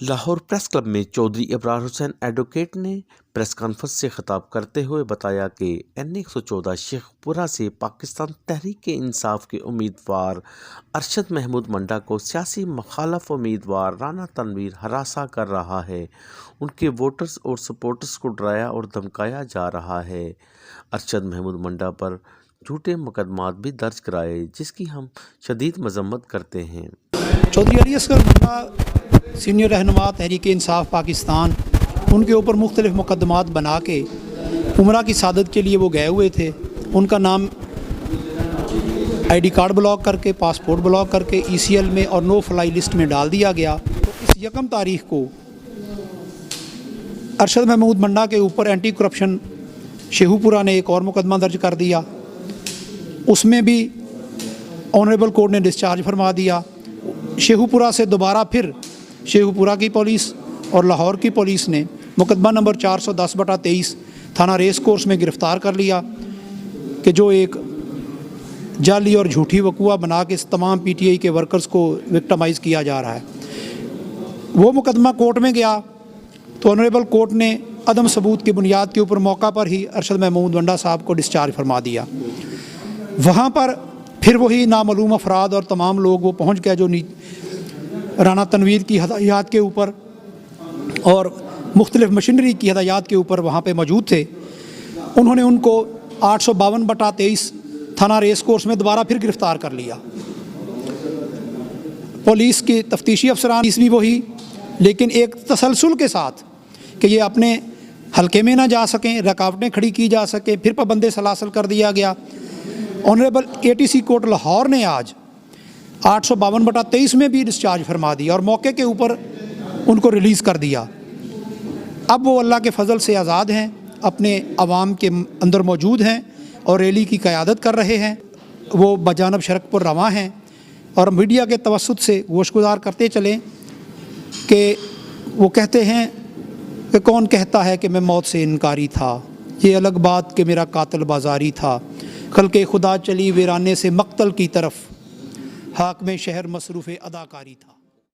Lahore press club میں چودھری ابرار حسین advocate نے press conference سے خطاب کرتے ہوئے بتایا کہ N114 شیخ پورہ سے پاکستان تحریک انصاف کے امیدوار ارشد محمود منڈا کو سیاسی مخالف امیدوار رانا تنویر ہراساں کر رہا ہے۔ ان کے ووٹرز اور سپورٹرز کو ڈرایا اور دھمکایا جا رہا ہے۔ ارشد محمود منڈا پر جھوٹے مقدمات بھی درج کرائے، جس کی ہم شدید مذمت کرتے ہیں۔ چودھری علی اصغر منڈا سینئر رہنما تحریک انصاف پاکستان، ان کے اوپر مختلف مقدمات بنا کے عمرہ کی سعادت کے لیے وہ گئے ہوئے تھے۔ ان کا نام ID کارڈ بلاک کر کے، پاسپورٹ بلاک کر کے ECL میں اور نو فلائی لسٹ میں ڈال دیا گیا۔ اس 1 تاریخ کو ارشد محمود منڈا کے اوپر اینٹی کرپشن شیخو پورہ نے ایک اور مقدمہ درج کر دیا، اس میں بھی آنریبل کورٹ نے ڈسچارج فرما دیا۔ شیخو پورہ سے دوبارہ پھر شیخو پورہ کی پولیس اور لاہور کی پولیس نے مقدمہ نمبر 410/23 تھانہ ریس کورس میں گرفتار کر لیا کہ جو ایک جعلی اور جھوٹی وقوعہ بنا کے تمام PTI کے ورکرز کو وکٹمائز کیا جا رہا ہے۔ وہ مقدمہ کورٹ میں گیا تو آنریبل کورٹ نے عدم ثبوت کی بنیاد کے اوپر موقع پر ہی ارشد محمود منڈا صاحب کو ڈسچارج فرما دیا۔ وہاں پر پھر وہی نامعلوم افراد اور تمام لوگ وہ پہنچ گئے جو رانا تنویر کی ہدایات کے اوپر اور مختلف مشینری کی ہدایات کے اوپر وہاں پہ موجود تھے۔ انہوں نے ان کو 852/23 تھانہ ریس کورس میں دوبارہ پھر گرفتار کر لیا۔ پولیس کے تفتیشی افسران بھی وہی، لیکن ایک تسلسل کے ساتھ کہ یہ اپنے حلقے میں نہ جا سکیں، رکاوٹیں کھڑی کی جا سکیں، پھر پابند سلاسل کر دیا گیا۔ آنریبل ATC کورٹ لاہور نے آج 852/23 میں بھی ڈسچارج فرما دیا اور موقع کے اوپر ان کو ریلیز کر دیا۔ اب وہ اللہ کے فضل سے آزاد ہیں، اپنے عوام کے اندر موجود ہیں اور ریلی کی قیادت کر رہے ہیں۔ وہ بجانب شرک پر رواں ہیں اور میڈیا کے توسط سے گوشگزار کرتے چلیں کہ وہ کہتے ہیں کہ کون کہتا ہے کہ میں موت سے انکاری تھا، یہ الگ بات کہ میرا قاتل بازاری تھا، خلق خدا چلی ویرانے سے مقتل کی طرف، حاکم شہر مصروف اداکاری تھا۔